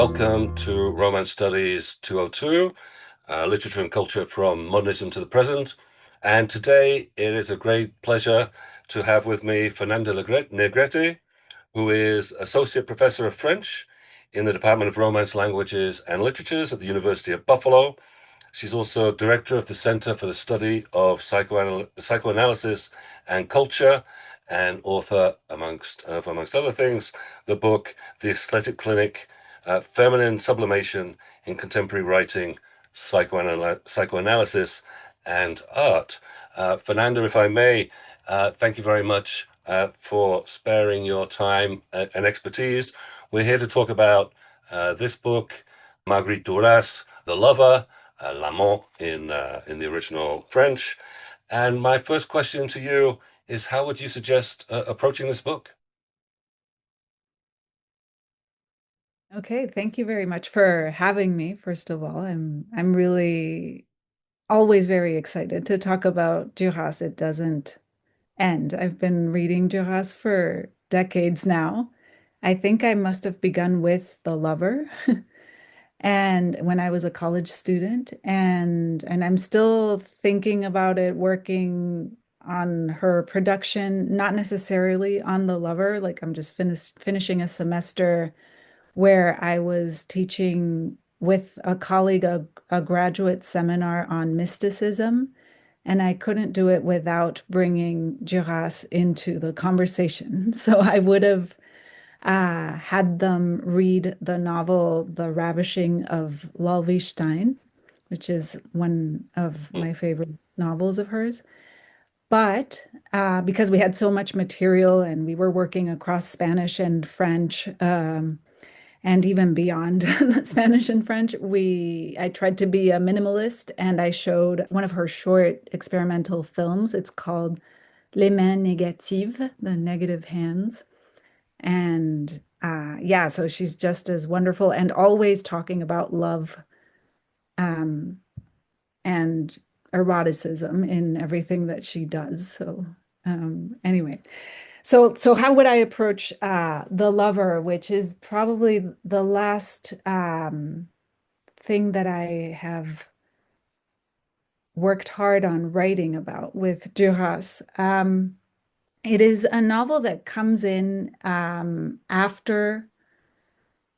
Welcome to Romance Studies 202, Literature and Culture from Modernism to the Present. And today it is a great pleasure to have with me Fernanda Negrete, who is Associate Professor of French in the Department of Romance Languages and Literatures at the University of Buffalo. She's also Director of the Center for the Study of Psychoanalysis and Culture, and author, amongst other things, the book The Aesthetic Clinic, Feminine Sublimation in Contemporary Writing, Psychoanalysis, and Art. Fernanda, if I may, thank you very much for sparing your time and expertise. We're here to talk about this book, Marguerite Duras, The Lover, L'Amant in the original French. And my first question to you is, how would you suggest approaching this book? Okay, thank you very much for having me, first of all. I'm really always very excited to talk about Duras. It doesn't end. I've been reading Duras for decades now. I think I must have begun with The Lover and when I was a college student and I'm still thinking about it, working on her production, not necessarily on The Lover. Like I'm just finishing a semester where I was teaching with a colleague a graduate seminar on mysticism, and I couldn't do it without bringing Duras into the conversation. So I would have had them read the novel The Ravishing of Lalvestein, which is one of Hmm. my favorite novels of hers. But because we had so much material and we were working across Spanish and French, and even beyond Spanish and French, I tried to be a minimalist and I showed one of her short experimental films. It's called Les Mains Négatives, the negative hands. And yeah, so she's just as wonderful and always talking about love um, and eroticism in everything that she does. So anyway, so how would I approach The Lover, which is probably the last thing that I have worked hard on writing about with Duras? It is a novel that comes in after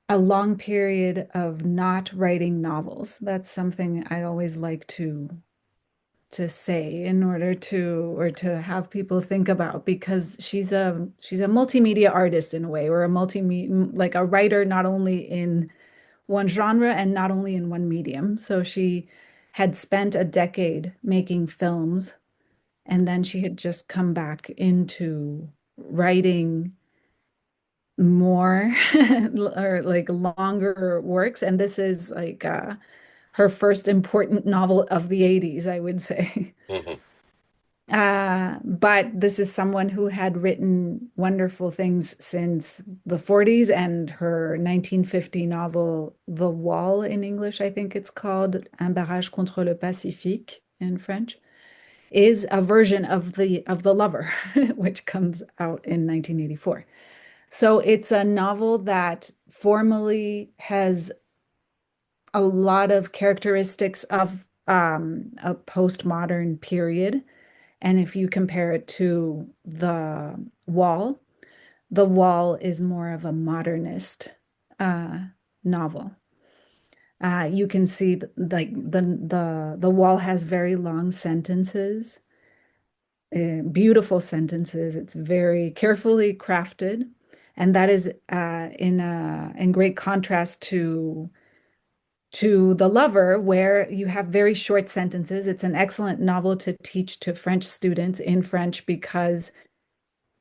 a long period of not writing novels. That's something I always like to say in order to or to have people think about, because she's a multimedia artist in a way, or a like a writer not only in one genre and not only in one medium. So she had spent a decade making films, and then she had just come back into writing more or like longer works, and this is like her first important novel of the 80s, I would say. Mhm. But this is someone who had written wonderful things since the 40s, and her 1950 novel, The Wall in English, I think it's called Un barrage contre le Pacifique in French, is a version of the Lover, which comes out in 1984. So it's a novel that formally has a lot of characteristics of a postmodern period. And if you compare it to Wall, The Wall is more of a modernist uh, novel. You can see like the Wall has very long sentences, beautiful sentences. It's very carefully crafted, and that is in great contrast to The Lover, where you have very short sentences. It's an excellent novel to teach to French students in French because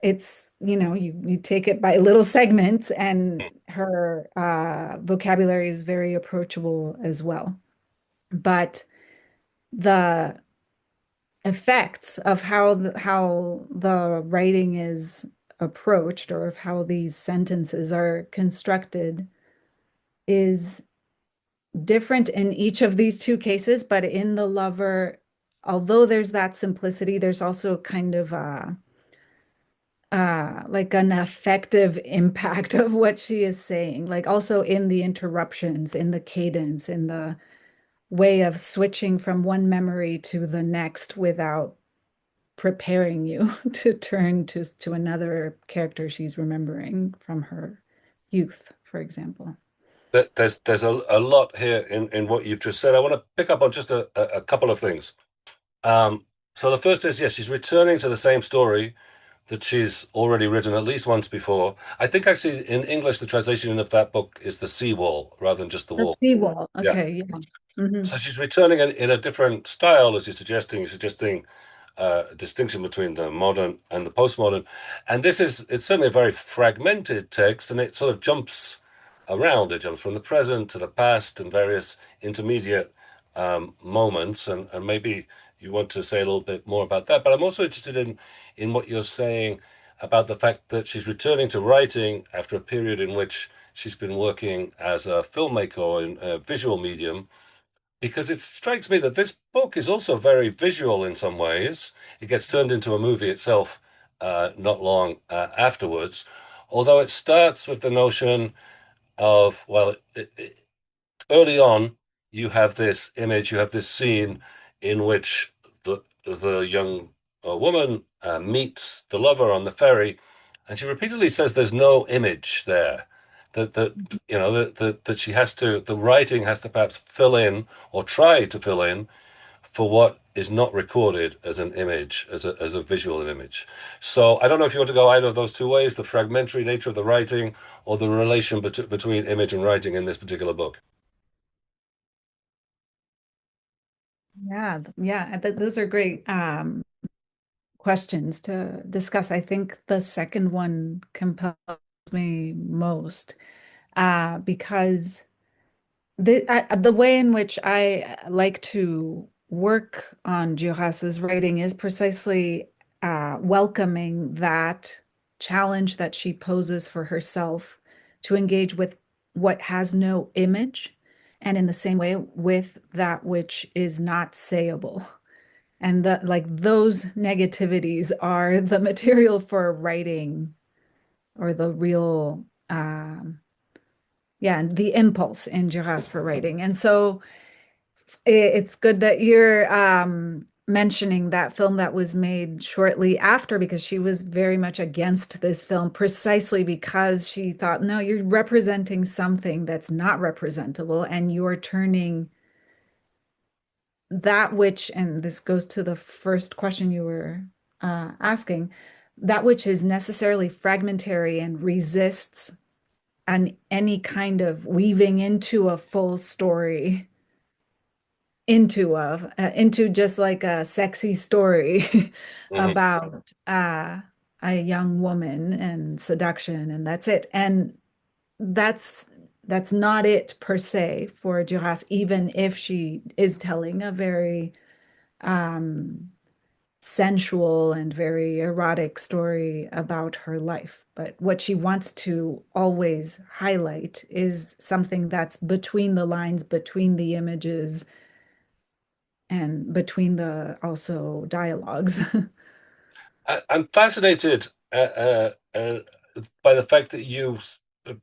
it's, you take it by little segments, and her vocabulary is very approachable as well. But the effects of how the writing is approached, or of how these sentences are constructed, is different in each of these two cases. But in The Lover, although there's that simplicity, there's also kind of like an affective impact of what she is saying, like also in the interruptions, in the cadence, in the way of switching from one memory to the next without preparing you to turn to another character she's remembering from her youth, for example. There's a lot here in what you've just said. I want to pick up on just a couple of things. So the first is, yes, she's returning to the same story that she's already written at least once before. I think actually in English, the translation of that book is the seawall rather than just the The wall. seawall. Yeah. Okay, yeah. Hmm. So she's returning in a different style, as you're suggesting. You're suggesting a distinction between the modern and the postmodern. And it's certainly a very fragmented text, and it sort of jumps around. It jumps from the present to the past and various intermediate moments. And maybe you want to say a little bit more about that. But I'm also interested in what you're saying about the fact that she's returning to writing after a period in which she's been working as a filmmaker or in a visual medium, because it strikes me that this book is also very visual in some ways. It gets turned into a movie itself not long afterwards, although it starts with the notion of, well, early on, you have this image, you have this scene in which the young woman meets the lover on the ferry, and she repeatedly says there's no image there. That you know that she has to, the writing has to perhaps fill in or try to fill in for what is not recorded as an image, as a visual image. So I don't know if you want to go either of those two ways, the fragmentary nature of the writing or the relation between image and writing in this particular book. Yeah, yeah, those are great questions to discuss. I think the second one compels me most because the way in which I like to work on Duras's writing is precisely welcoming that challenge that she poses for herself to engage with what has no image, and in the same way with that which is not sayable. And that, like, those negativities are the material for writing, or the real yeah, the impulse in Duras for writing. And so it's good that you're mentioning that film that was made shortly after, because she was very much against this film precisely because she thought, no, you're representing something that's not representable, and you're turning that which, and this goes to the first question you were asking, that which is necessarily fragmentary and resists any kind of weaving into a full story, into just like a sexy story Mhm. about a young woman and seduction, and that's it. And that's that's not it per se for Duras, even if she is telling a very um, sensual and very erotic story about her life. But what she wants to always highlight is something that's between the lines, between the images, and between the also dialogues. I'm fascinated by the fact that you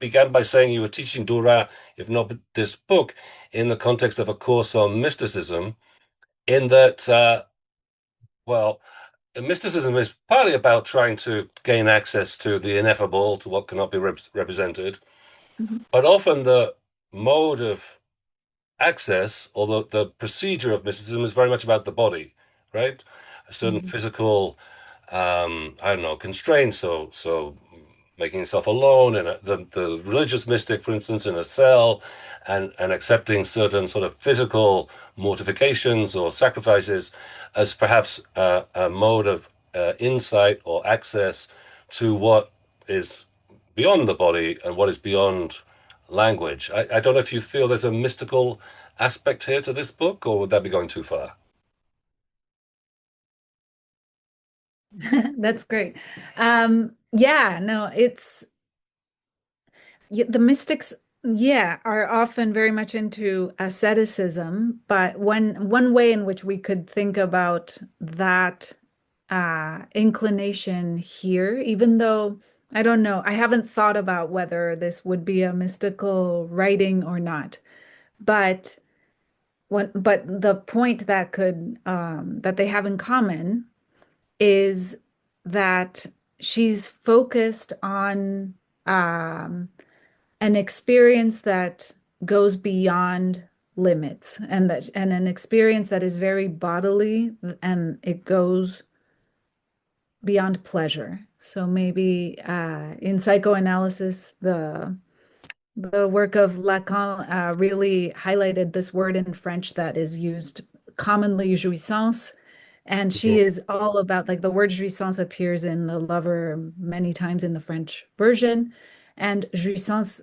began by saying you were teaching Dura, if not this book, in the context of a course on mysticism, in that, well, mysticism is partly about trying to gain access to the ineffable, to what cannot be represented, Mhm. but often the mode of access, or the procedure of mysticism, is very much about the body, right? A certain Mhm. physical, I don't know, constraints. So making yourself alone, and the religious mystic, for instance, in a cell, and accepting certain sort of physical mortifications or sacrifices as perhaps a mode of insight or access to what is beyond the body and what is beyond language. I don't know if you feel there's a mystical aspect here to this book, or would that be going too far? That's great. Yeah, no, it's yeah, the mystics, yeah, are often very much into asceticism, but one way in which we could think about that inclination here, even though I don't know, I haven't thought about whether this would be a mystical writing or not. But but the point that could that they have in common is that she's focused on um, an experience that goes beyond limits and an experience that is very bodily and it goes beyond pleasure. So maybe in psychoanalysis, the work of Lacan really highlighted this word in French that is used commonly, jouissance. And she Mhm. is all about, like, the word jouissance appears in The Lover many times in the French version. And jouissance,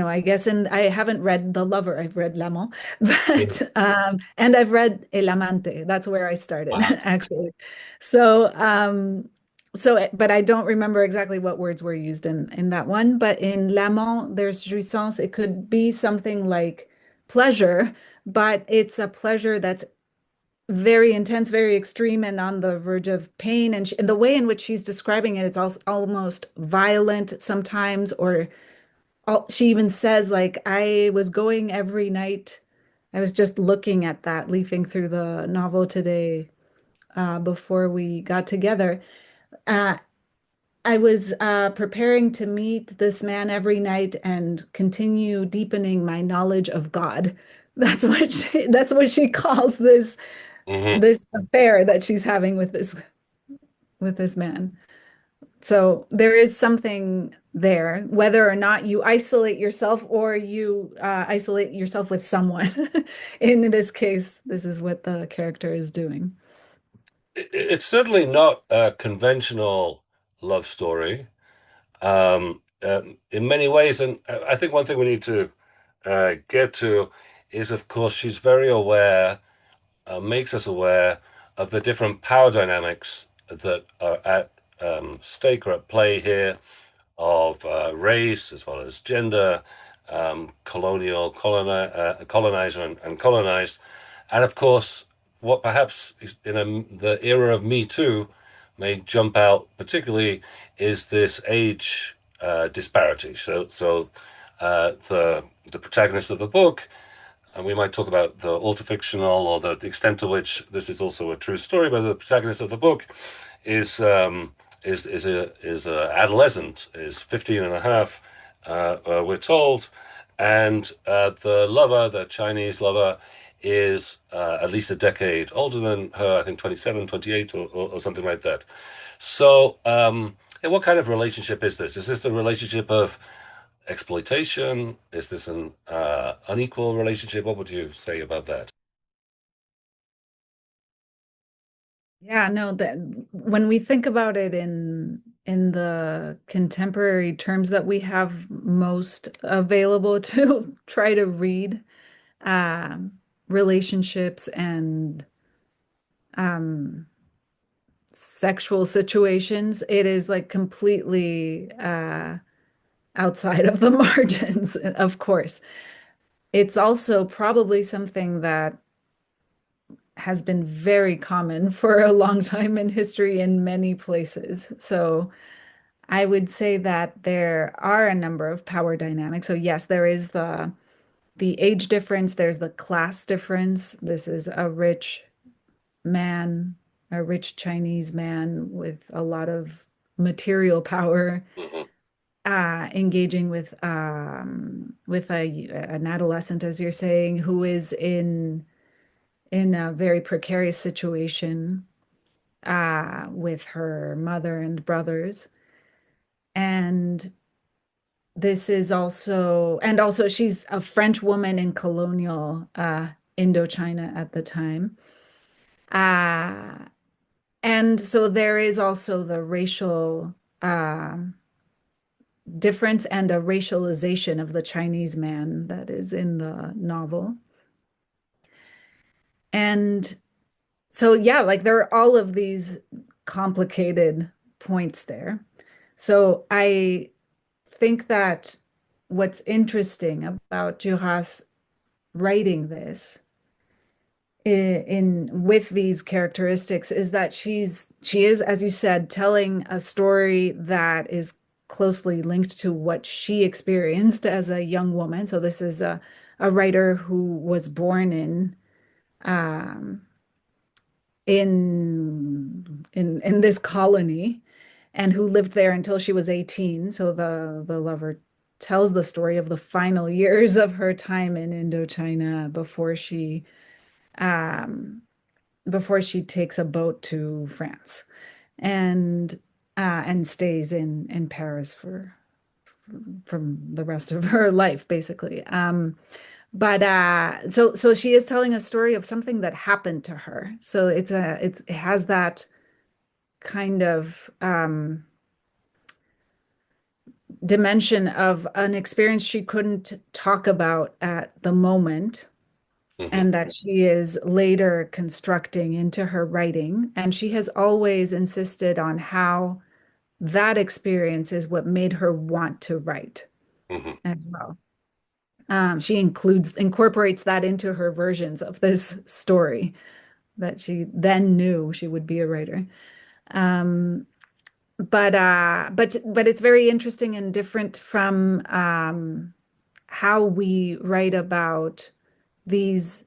I guess, and I haven't read The Lover, I've read L'Amant, Yeah. and I've read El Amante. That's where I started, Wow. actually. So, but I don't remember exactly what words were used in that one. But in L'Amant, there's jouissance. It could be something like pleasure, but it's a pleasure that's very intense, very extreme, and on the verge of pain. And the way in which she's describing it, it's also almost violent sometimes, or she even says, like, I was going every night. I was just looking at that, leafing through the novel today before we got together. Uh, I was preparing to meet this man every night and continue deepening my knowledge of God. That's what she calls Hmm. this affair that she's having with this man. So there is something there, whether or not you isolate yourself or you isolate yourself with someone. In this case, this is what the character is doing. It's certainly not a conventional love story. In many ways, and I think one thing we need to get to is, of course, she's very aware, makes us aware of the different power dynamics that are at stake or at play here, of race as well as gender, colonizer and colonized. And of course, what perhaps the era of Me Too may jump out particularly is this age disparity. The protagonist of the book, and we might talk about the autofictional or the extent to which this is also a true story, but the protagonist of the book is is a adolescent, is 15 and a half, we're told, and the lover, the Chinese lover, is at least a decade older than her, I think 27, 28, or something like that. So, and what kind of relationship is this? Is this a relationship of exploitation? Is this an unequal relationship? What would you say about that? Yeah, no, that when we think about it in the contemporary terms that we have most available to try to read um, relationships and um, sexual situations, it is like completely outside of the margins, of course. It's also probably something that has been very common for a long time in history in many places. So I would say that there are a number of power dynamics. So yes, there is the age difference, there's the class difference. This is a rich man, a rich Chinese man with a lot of material power, Hmm. engaging with an adolescent, as you're saying, who is in a very precarious situation with her mother and brothers. And this is also, and also she's a French woman in colonial Indochina at the time. Uh, and so there is also the racial difference and a racialization of the Chinese man that is in the novel. And so, yeah, like there are all of these complicated points there. So I think that what's interesting about Duras writing this in with these characteristics is that she is, as you said, telling a story that is closely linked to what she experienced as a young woman. So this is a writer who was born um, in this colony and who lived there until she was 18. So the lover tells the story of the final years of her time in Indochina um, before she takes a boat to France and and stays in Paris for from the rest of her life, basically. But so she is telling a story of something that happened to her. So it has that kind of dimension of an experience she couldn't talk about at the moment, Hmm. and that she is later constructing into her writing. And she has always insisted on how that experience is what made her want to write Hmm. as well. She incorporates that into her versions of this story that she then knew she would be a writer. Um, but it's very interesting and different from how we write about these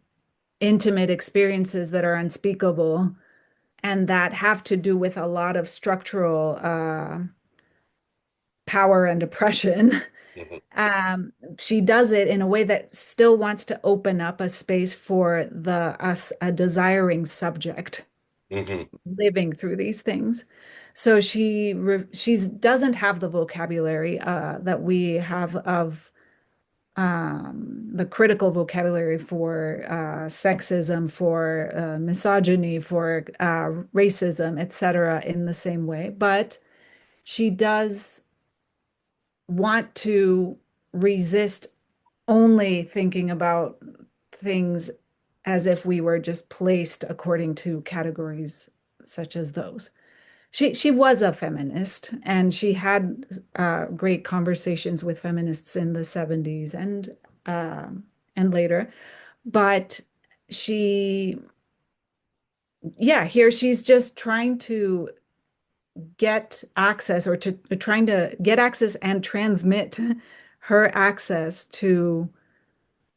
intimate experiences that are unspeakable and that have to do with a lot of structural power and oppression. Hmm. She does it in a way that still wants to open up a space for the us a desiring subject Hmm. living through these things. So she doesn't have the vocabulary that we have of the critical vocabulary for sexism, for misogyny, for racism, etc., in the same way. But she does want to resist only thinking about things as if we were just placed according to categories such as those. She was a feminist, and she had great conversations with feminists in the 70s and later. But she, yeah, here she's just trying to get access or to trying to get access and transmit her access to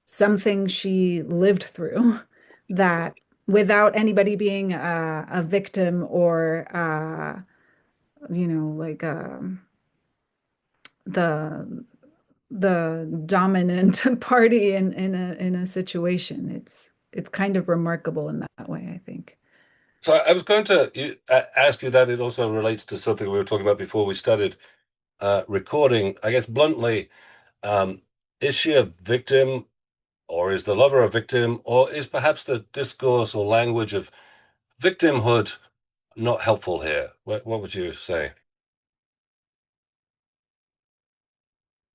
something she lived through that without anybody being a victim or like the dominant party in a situation. It's kind of remarkable in that way, I think. So I was going to ask you that it also relates to something we were talking about before we started recording. I guess bluntly, um, is she a victim, or is the lover a victim, or is perhaps the discourse or language of victimhood not helpful here? What would you say?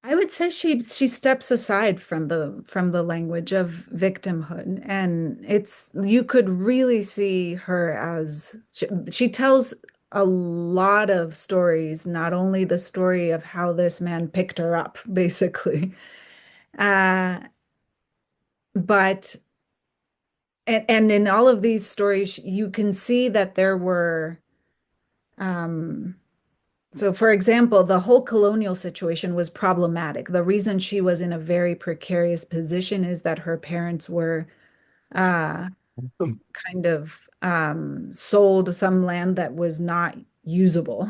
I would say she steps aside from the language of victimhood, and it's you could really see her as she tells a lot of stories, not only the story of how this man picked her up, basically, uh, but and in all of these stories, you can see that there were um, so, for example, the whole colonial situation was problematic. The reason she was in a very precarious position is that her parents were uh, kind of sold some land that was not usable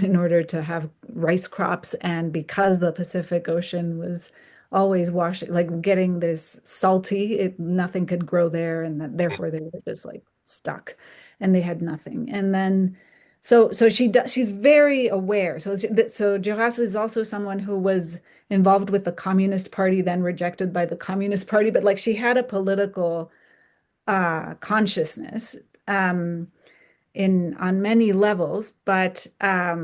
in order to have rice crops. And because the Pacific Ocean was always washing, like getting this salty, nothing could grow there. And that, therefore they were just like stuck and they had nothing. And then, so she's very aware. So Duras is also someone who was involved with the Communist Party, then rejected by the Communist Party, but like she had a political consciousness in on many levels, but as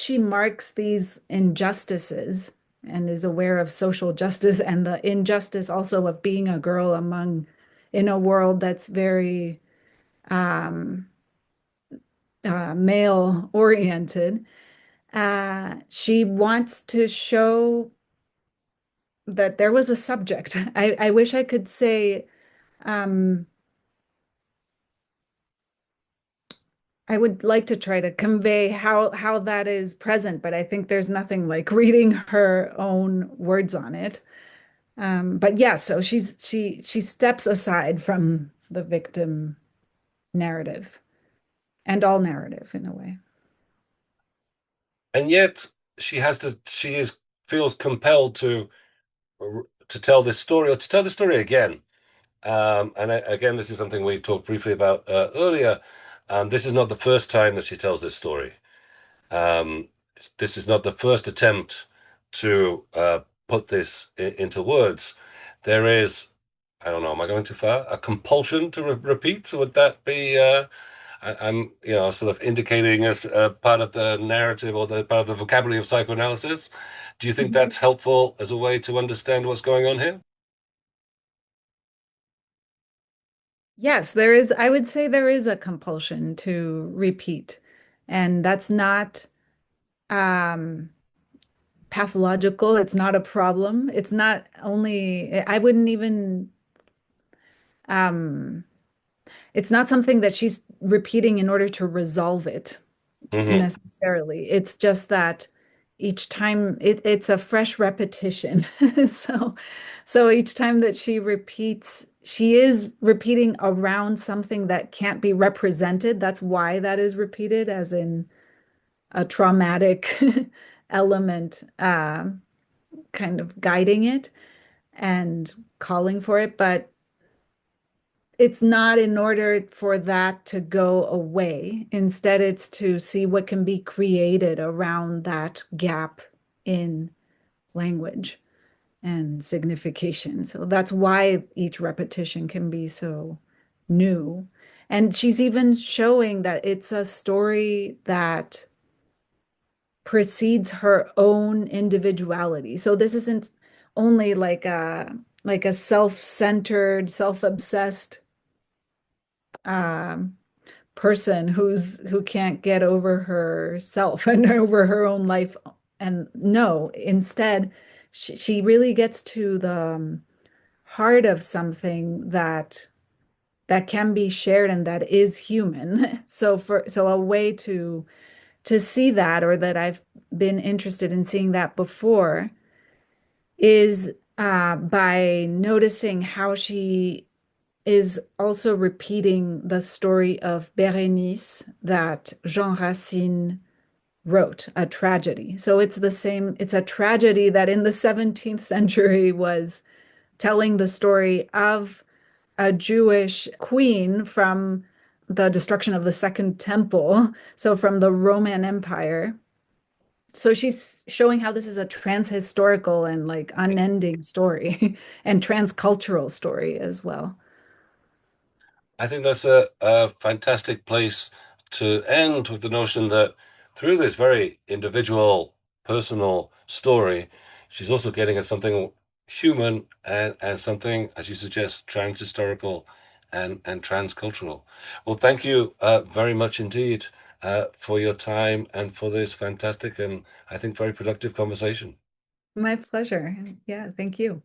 she marks these injustices and is aware of social justice and the injustice also of being a girl in a world that's very um, male oriented, she wants to show that there was a subject. I wish I could say Um, I would like to try to convey how that is present, but I think there's nothing like reading her own words on it. But yeah, so she steps aside from the victim narrative and all narrative in a way. And yet she is feels compelled to tell this story or to tell the story again. Again, this is something we talked briefly about earlier. This is not the first time that she tells this story. Um, this is not the first attempt to put this into words. There is, I don't know, am I going too far? A compulsion to repeat? Would that be? I'm, sort of indicating as part of the narrative or the part of the vocabulary of psychoanalysis. Do you think Mhm. that's helpful as a way to understand what's going on here? Yes, there is, I would say there is a compulsion to repeat. And that's not um, pathological. It's not a problem. It's not only, I wouldn't even, um, it's not something that she's repeating in order to resolve it Hmm. necessarily. It's just that each time it's a fresh repetition. So, so each time that she repeats, she is repeating around something that can't be represented. That's why that is repeated, as in a traumatic element, kind of guiding it and calling for it. But it's not in order for that to go away. Instead, it's to see what can be created around that gap in language and signification. So that's why each repetition can be so new. And she's even showing that it's a story that precedes her own individuality. So this isn't only like a self-centered, self-obsessed um, person who can't get over herself and over her own life. And no, instead, she really gets to the heart of something that can be shared and that is human. So a way to see that, or that I've been interested in seeing that before, is by noticing how she is also repeating the story of Bérénice that Jean Racine wrote, a tragedy. So it's the same, it's a tragedy that in the 17th century was telling the story of a Jewish queen from the destruction of the Second Temple, so from the Roman Empire. So she's showing how this is a trans-historical and like unending story and transcultural story as well. I think that's a fantastic place to end with the notion that through this very individual, personal story, she's also getting at something human and something, as you suggest, trans-historical and transcultural. Well, thank you very much indeed for your time and for this fantastic and I think very productive conversation. My pleasure. Yeah, thank you.